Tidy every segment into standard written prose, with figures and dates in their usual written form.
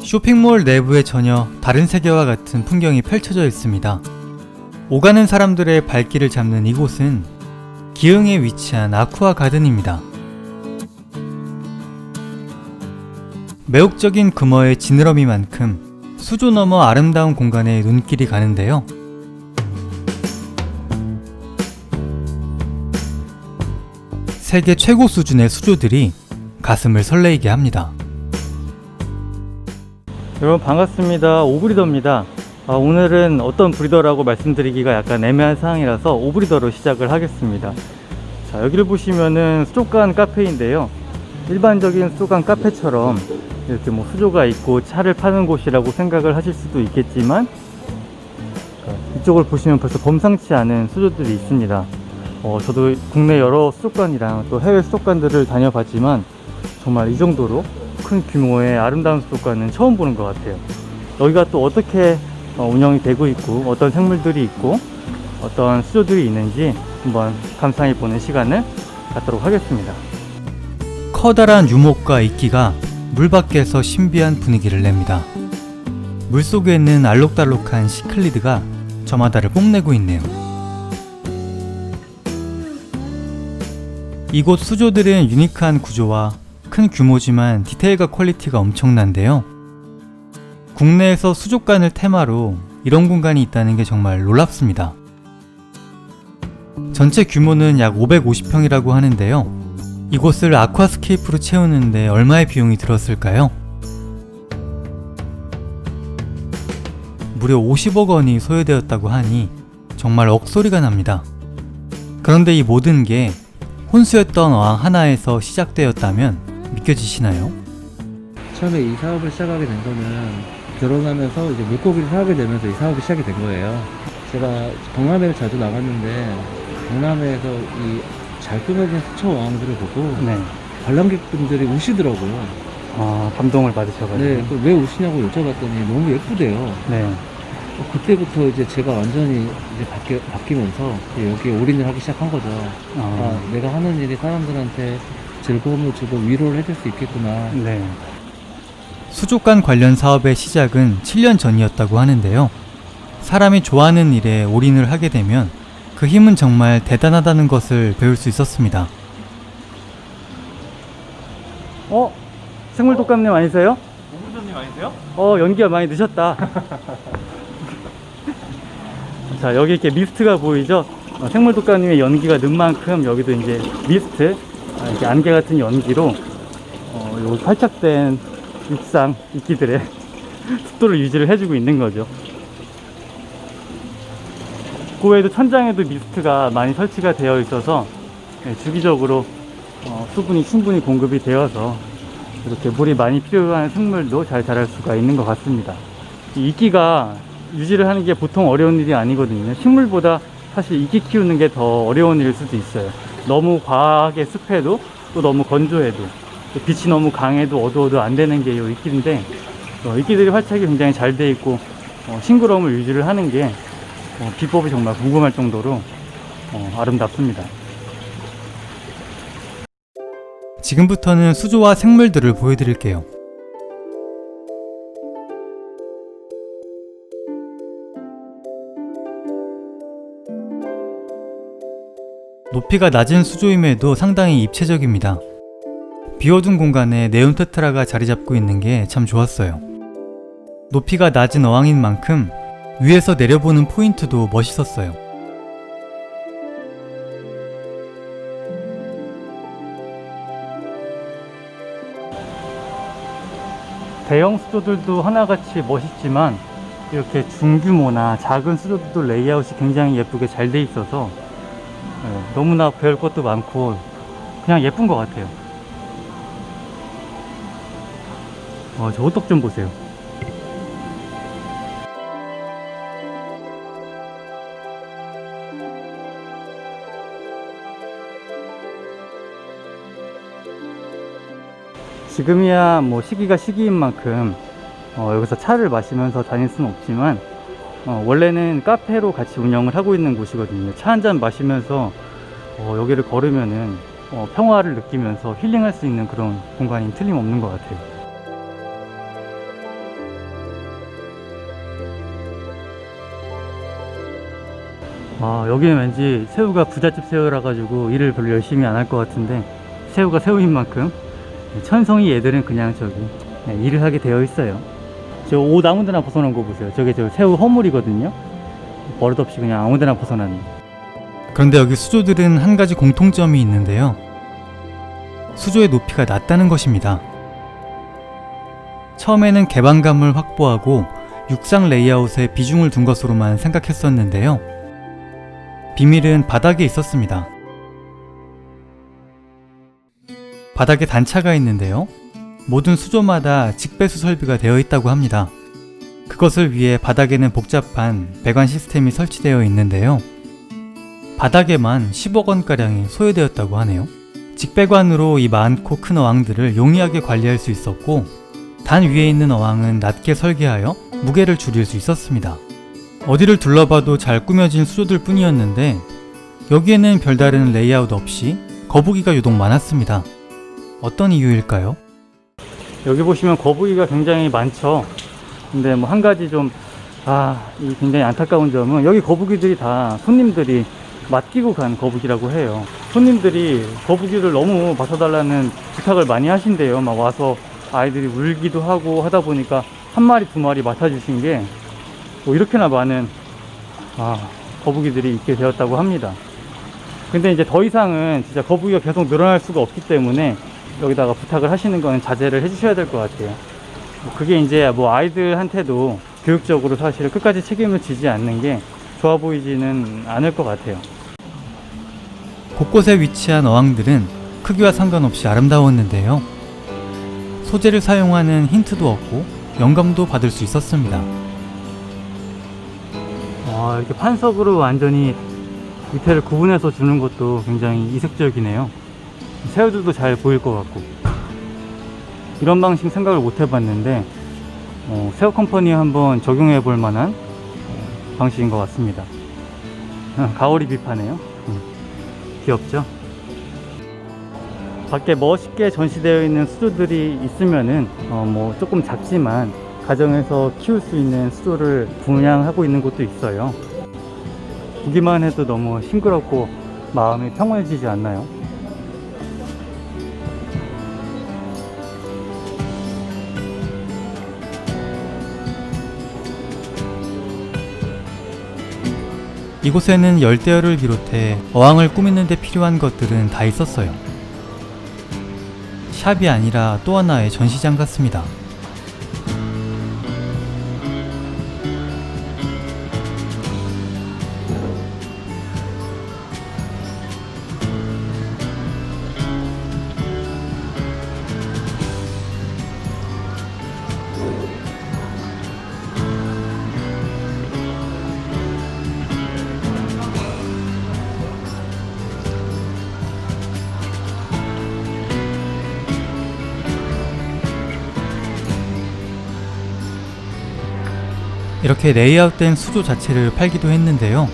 쇼핑몰 내부에 전혀 다른 세계와 같은 풍경이 펼쳐져 있습니다. 오가는 사람들의 발길을 잡는 이곳은 기흥에 위치한 아쿠아 가든입니다. 매혹적인 금어의 지느러미만큼 수조 너머 아름다운 공간에 눈길이 가는데요. 세계 최고 수준의 수조들이 가슴을 설레이게 합니다. 여러분 반갑습니다. 오브리더입니다. 오늘은 어떤 브리더라고 말씀드리기가 약간 애매한 상황이라서 오브리더로 시작을 하겠습니다. 자, 여기를 보시면은 수족관 카페인데요. 일반적인 수족관 카페처럼 이렇게 뭐 수조가 있고 차를 파는 곳이라고 생각을 하실 수도 있겠지만 이쪽을 보시면 벌써 범상치 않은 수조들이 있습니다. 저도 국내 여러 수족관이랑 또 해외 수족관들을 다녀봤지만 정말 이 정도로 큰 규모의 아름다운 수족관은 처음 보는 것 같아요. 여기가 또 어떻게 운영이 되고 있고 어떤 생물들이 있고 어떤 수조들이 있는지 한번 감상해 보는 시간을 갖도록 하겠습니다. 커다란 유목과 이끼가 물 밖에서 신비한 분위기를 냅니다. 물속에 있는 알록달록한 시클리드가 저마다를 뽐내고 있네요. 이곳 수조들은 유니크한 구조와 큰 규모지만 디테일과 퀄리티가 엄청난데요. 국내에서 수족관을 테마로 이런 공간이 있다는 게 정말 놀랍습니다. 전체 규모는 약 550평이라고 하는데요. 이곳을 아쿠아스케이프로 채우는데 얼마의 비용이 들었을까요? 무려 50억 원이 소요되었다고 하니 정말 억소리가 납니다. 그런데 이 모든 게 혼수였던 어항 하나에서 시작되었다면 믿겨지시나요? 처음에 이 사업을 시작하게 된 거는 결혼하면서 이제 물고기를 사하게 되면서 이 사업이 시작이 된 거예요. 제가 동남아를 자주 나갔는데 동남아에서 이 잘 꾸며진 수초 어항들을 보고 관람객분들이 우시더라고요. 감동을 받으셔가지고. 네, 왜 우시냐고 여쭤봤더니 너무 예쁘대요. 네. 그때부터 이제 제가 완전히 이제 바뀌면서 여기에 올인을 하기 시작한 거죠. 내가 하는 일이 사람들한테 즐거움을 주고 위로를 해줄 수 있겠구나. 네. 수족관 관련 사업의 시작은 7년 전이었다고 하는데요. 사람이 좋아하는 일에 올인을 하게 되면 그 힘은 정말 대단하다는 것을 배울 수 있었습니다. 생물독감님 아니세요? 오브리더님 아니세요? 연기가 많이 늦었다. 자, 여기 이렇게 미스트가 보이죠? 생물독감님의 연기가 는 만큼 여기도 이제 미스트, 이렇게 안개 같은 연기로 요 살짝된 육상 이끼들의 습도를 유지를 해주고 있는 거죠. 그 외에도 천장에도 미스트가 많이 설치가 되어 있어서 주기적으로 수분이 충분히 공급이 되어서 이렇게 물이 많이 필요한 생물도 잘 자랄 수가 있는 것 같습니다. 이 이끼가 유지를 하는 게 보통 어려운 일이 아니거든요. 식물보다 사실 이끼 키우는 게 더 어려운 일일 수도 있어요. 너무 과하게 습해도 또 너무 건조해도 또 빛이 너무 강해도 어두워도 안 되는 게 이 이끼인데 이끼들이 활착이 굉장히 잘 돼 있고 싱그러움을 유지를 하는 게 비법이 정말 궁금할 정도로 아름답습니다. 지금부터는 수조와 생물들을 보여드릴게요. 높이가 낮은 수조임에도 상당히 입체적입니다. 비워둔 공간에 네온 테트라가 자리 잡고 있는 게 참 좋았어요. 높이가 낮은 어항인 만큼 위에서 내려보는 포인트도 멋있었어요. 대형 수조들도 하나같이 멋있지만 이렇게 중규모나 작은 수조들도 레이아웃이 굉장히 예쁘게 잘 돼 있어서 너무나 배울 것도 많고 그냥 예쁜 것 같아요. 저 호떡 좀 보세요. 지금이야 뭐 시기가 시기인 만큼 여기서 차를 마시면서 다닐 수는 없지만 원래는 카페로 같이 운영을 하고 있는 곳이거든요. 차 한잔 마시면서 여기를 걸으면은 평화를 느끼면서 힐링할 수 있는 그런 공간이 틀림없는 것 같아요. 여기는 왠지 새우가 부잣집 새우라 가지고 일을 별로 열심히 안 할 것 같은데, 새우가 새우인 만큼 천성이 얘들은 그냥 저기 일을 하게 되어 있어요. 저 옷 아무데나 벗어놓은 거 보세요. 저게 저 새우 허물이거든요. 버릇없이 그냥 아무데나 벗어놨네. 그런데 여기 수조들은 한 가지 공통점이 있는데요. 수조의 높이가 낮다는 것입니다. 처음에는 개방감을 확보하고 육상 레이아웃에 비중을 둔 것으로만 생각했었는데요. 비밀은 바닥에 있었습니다. 바닥에 단차가 있는데요. 모든 수조마다 직배수 설비가 되어 있다고 합니다. 그것을 위해 바닥에는 복잡한 배관 시스템이 설치되어 있는데요. 바닥에만 10억 원가량이 소요되었다고 하네요. 직배관으로 이 많고 큰 어항들을 용이하게 관리할 수 있었고, 단 위에 있는 어항은 낮게 설계하여 무게를 줄일 수 있었습니다. 어디를 둘러봐도 잘 꾸며진 수조들 뿐이었는데, 여기에는 별다른 레이아웃 없이 거북이가 유독 많았습니다. 어떤 이유일까요? 여기 보시면 거북이가 굉장히 많죠. 근데 뭐 한 가지 좀 이 굉장히 안타까운 점은, 여기 거북이들이 다 손님들이 맡기고 간 거북이라고 해요. 손님들이 거북이를 너무 맡아달라는 부탁을 많이 하신대요. 막 와서 아이들이 울기도 하고 하다 보니까 한 마리 두 마리 맡아주신 게 뭐 이렇게나 많은 거북이들이 있게 되었다고 합니다. 근데 이제 더 이상은 진짜 거북이가 계속 늘어날 수가 없기 때문에 여기다가 부탁을 하시는 거는 자제를 해주셔야 될 것 같아요. 그게 이제 뭐 아이들한테도 교육적으로 사실 끝까지 책임을 지지 않는 게 좋아 보이지는 않을 것 같아요. 곳곳에 위치한 어항들은 크기와 상관없이 아름다웠는데요. 소재를 사용하는 힌트도 얻고 영감도 받을 수 있었습니다. 이렇게 판석으로 완전히 밑에를 구분해서 주는 것도 굉장히 이색적이네요. 새우들도 잘 보일 것 같고. 이런 방식 생각을 못 해봤는데 새우 컴퍼니에 한번 적용해 볼 만한 방식인 것 같습니다. 가오리 비파네요. 귀엽죠? 밖에 멋있게 전시되어 있는 수조들이 있으면은 뭐 조금 작지만 가정에서 키울 수 있는 수조를 분양하고 있는 곳도 있어요. 보기만 해도 너무 싱그럽고 마음이 평온해지지 않나요? 이곳에는 열대어를 비롯해 어항을 꾸미는 데 필요한 것들은 다 있었어요. 샵이 아니라 또 하나의 전시장 같습니다. 이렇게 레이아웃된 수조 자체를 팔기도 했는데요.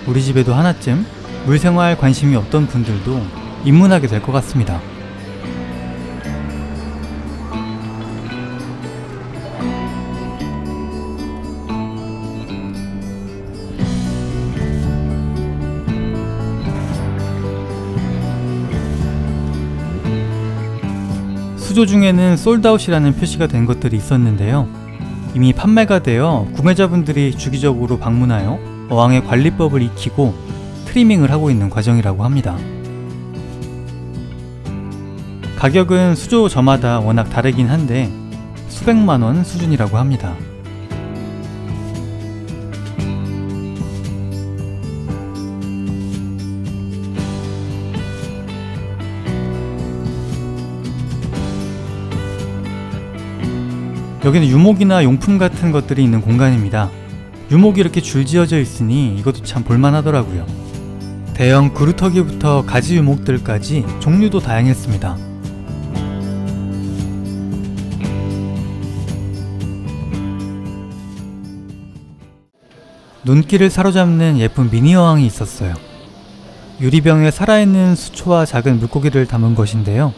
우리 집에도 하나쯤 물생활 관심이 없던 분들도 입문하게 될 것 같습니다. 수조 중에는 솔드아웃이라는 표시가 된 것들이 있었는데요. 이미 판매가 되어 구매자분들이 주기적으로 방문하여 어항의 관리법을 익히고 트리밍을 하고 있는 과정이라고 합니다. 가격은 수조 저마다 워낙 다르긴 한데 수백만원 수준이라고 합니다. 여기는 유목이나 용품 같은 것들이 있는 공간입니다. 유목이 이렇게 줄지어져 있으니 이것도 참 볼만하더라고요. 대형 그루터기부터 가지 유목들까지 종류도 다양했습니다. 눈길을 사로잡는 예쁜 미니 어항이 있었어요. 유리병에 살아있는 수초와 작은 물고기를 담은 것인데요.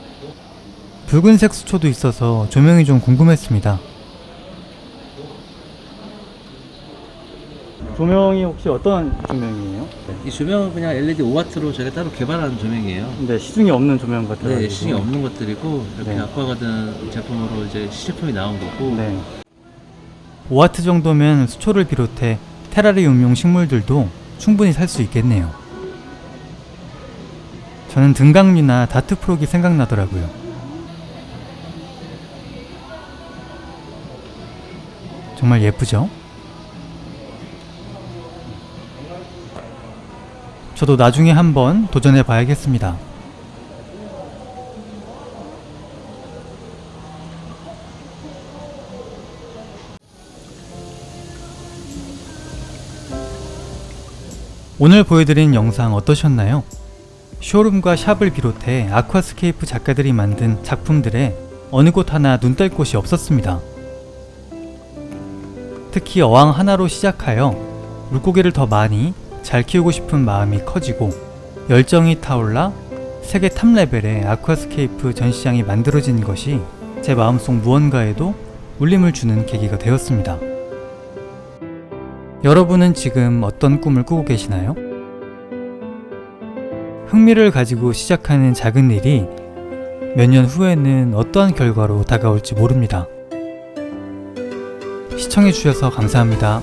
붉은색 수초도 있어서 조명이 좀 궁금했습니다. 조명이 혹시 어떤 조명이에요? 이 조명은 그냥 LED 5W로 저희가 따로 개발한 조명이에요. 네, 시중에 없는 조명 같아요. 네, 시중에 없는 것들이고 이렇게 네. 아쿠아가든 제품으로 이제 시제품이 나온 거고. 네. 5W 정도면 수초를 비롯해 테라리움용 식물들도 충분히 살 수 있겠네요. 저는 등강류나 다트프록이 생각나더라고요. 정말 예쁘죠? 저도 나중에 한번 도전해 봐야겠습니다. 오늘 보여드린 영상 어떠셨나요? 쇼룸과 샵을 비롯해 아쿠아스케이프 작가들이 만든 작품들에 어느 곳 하나 눈 뗄 곳이 없었습니다. 특히 어항 하나로 시작하여 물고기를 더 많이 잘 키우고 싶은 마음이 커지고 열정이 타올라 세계 탑 레벨의 아쿠아스케이프 전시장이 만들어진 것이 제 마음속 무언가에도 울림을 주는 계기가 되었습니다. 여러분은 지금 어떤 꿈을 꾸고 계시나요? 흥미를 가지고 시작하는 작은 일이 몇 년 후에는 어떠한 결과로 다가올지 모릅니다. 시청해주셔서 감사합니다.